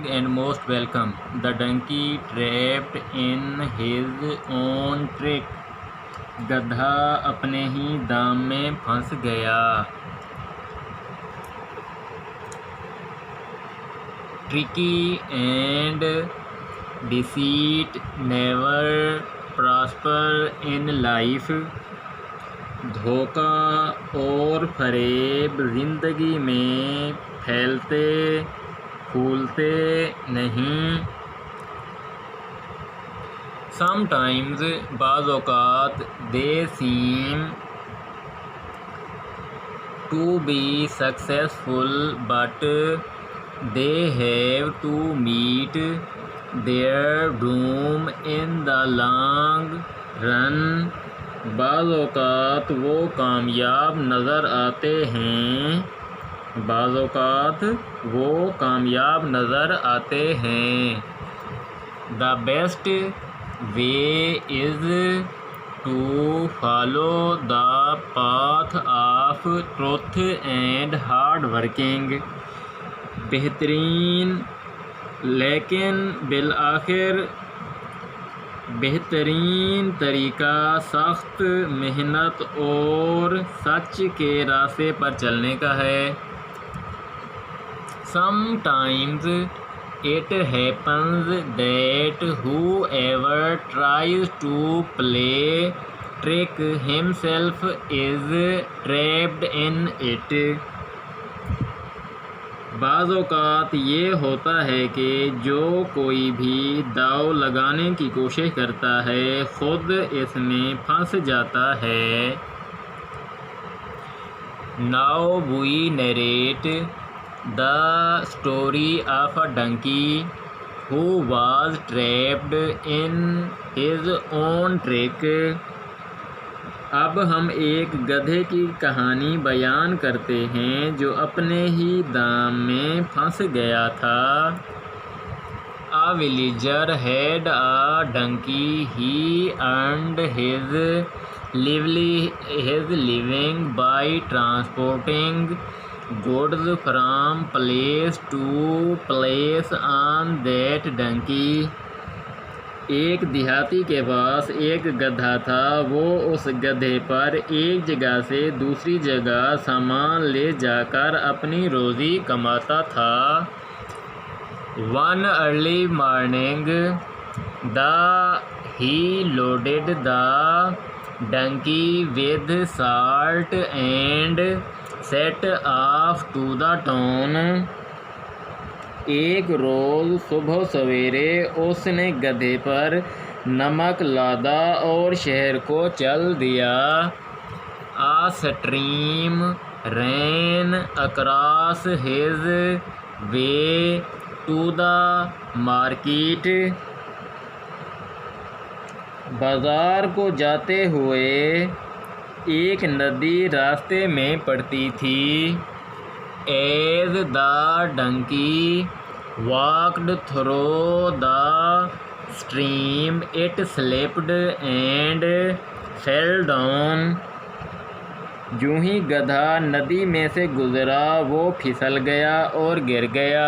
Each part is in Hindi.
and most welcome. The donkey trapped in his own trick. गधा अपने ही दाम में फंस गया. Tricky and deceit never prosper in life. धोखा और फरेब जिंदगी में फैलते फूलते नहीं. Sometimes बाज़ औक़ात they seem to be successful but they have to meet their doom in the long run. बाज़ औक़ात वो कामयाब नज़र आते हैं. बाज़ औक़ात वो कामयाब नज़र आते हैं. The best way is to follow the path of truth and hard working. बेहतरीन तरीका सख्त मेहनत और सच के रास्ते पर चलने का है. Sometimes it happens that whoever tries to play trick himself is trapped in it. बाज़ औक़ात ये होता है कि जो कोई भी दाव लगाने की कोशिश करता है ख़ुद इसमें फंस जाता है. Now we narrate the story of a donkey who was trapped in his own trick. अब हम एक गधे की कहानी बयान करते हैं जो अपने ही दाम में फंस गया था. A villager had a donkey. He earned his living by transporting goods from place to place on that donkey. एक देहाती के पास एक गधा था. वो उस गधे पर एक जगह से दूसरी जगह सामान ले जाकर अपनी रोज़ी कमाता था. One early morning, he loaded the donkey with salt and set off to the town. एक रोज़ सुबह सवेरे उसने गधे पर नमक लादा और शहर को चल दिया. A stream ran across his way to the market. बाज़ार को जाते हुए एक नदी रास्ते में पड़ती थी. As the donkey walked through the stream, it slipped and fell down. यूं ही गधा नदी में से गुजरा वो फिसल गया और गिर गया.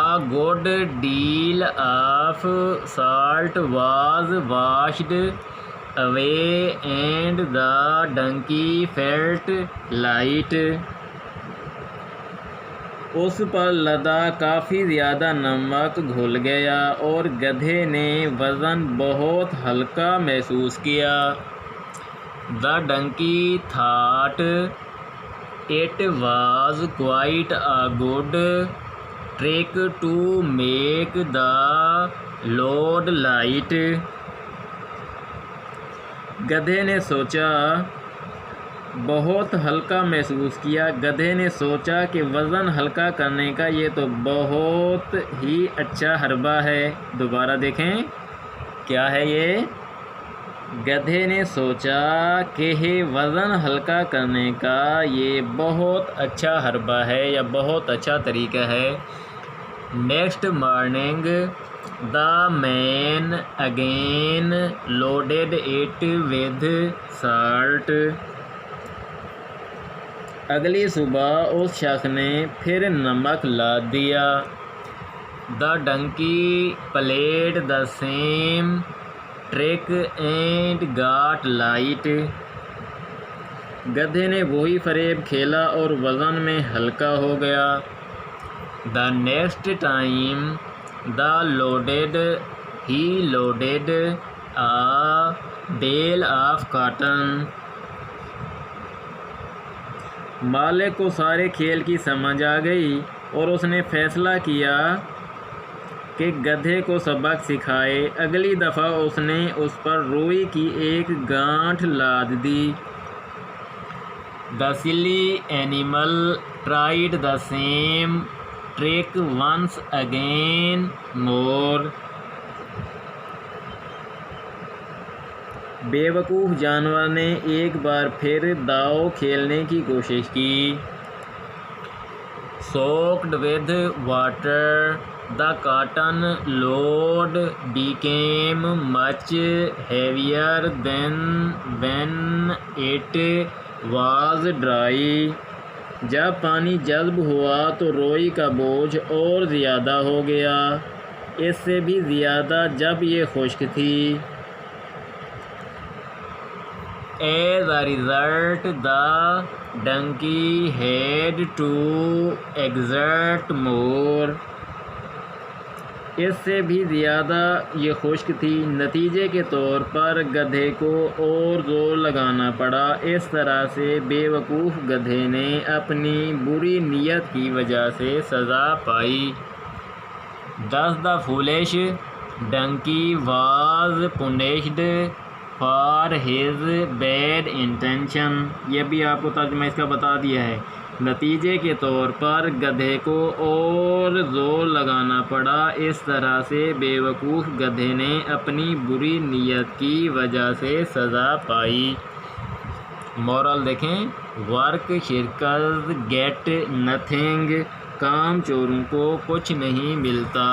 A good deal of salt was washed away and the donkey felt light. उस पर लदा काफ़ी ज़्यादा नमक घुल गया और गधे ने वज़न बहुत हल्का महसूस किया. The donkey thought it was quite a good trick to make the load light. गधे ने सोचा बहुत हल्का महसूस किया. गधे ने सोचा कि वज़न हल्का करने का ये तो बहुत ही अच्छा हरबा है. दोबारा देखें क्या है ये. गधे ने सोचा कि वज़न हल्का करने का ये बहुत अच्छा हरबा है या बहुत अच्छा तरीका है. Next morning the man again loaded it with salt. अगली सुबह उस शख्स ने फिर नमक लाद दिया. The donkey played the same trick and got light. गधे ने वही फरेब खेला और वज़न में हल्का हो गया। The next time the loaded he loaded a bale of cotton। मालिक को सारे खेल की समझ आ गई और उसने फैसला किया कि गधे को सबक सिखाए। अगली दफ़ा उसने उस पर रुई की एक गांठ लाद दी। The silly animal tried the same trick once again more. बेवकूफ़ जानवर ने एक बार फिर दाव खेलने की कोशिश की। Soaked with water the cotton load became much heavier than when it was dry. जब पानी जज़्ब हुआ तो रोई का बोझ और ज़्यादा हो गया, इससे भी ज़्यादा जब ये खुश्क थी। As a result, the donkey had to exert more। इससे भी ज़्यादा ये खुश्क थी। नतीजे के तौर पर गधे को और ज़ोर लगाना पड़ा। इस तरह से बेवकूफ़ गधे ने अपनी बुरी नीयत की वजह से सज़ा पाई। Thus the foolish donkey was punished for his bad intention. यह भी आपको तर्जुमा इसका बता दिया है। नतीजे के तौर पर गधे को और ज़ोर लगाना पड़ा। इस तरह से बेवकूफ़ गधे ने अपनी बुरी नीयत की वजह से सज़ा पाई। मोरल देखें, वर्क शिरकर्स गेट नथिंग। काम चोरों को कुछ नहीं मिलता।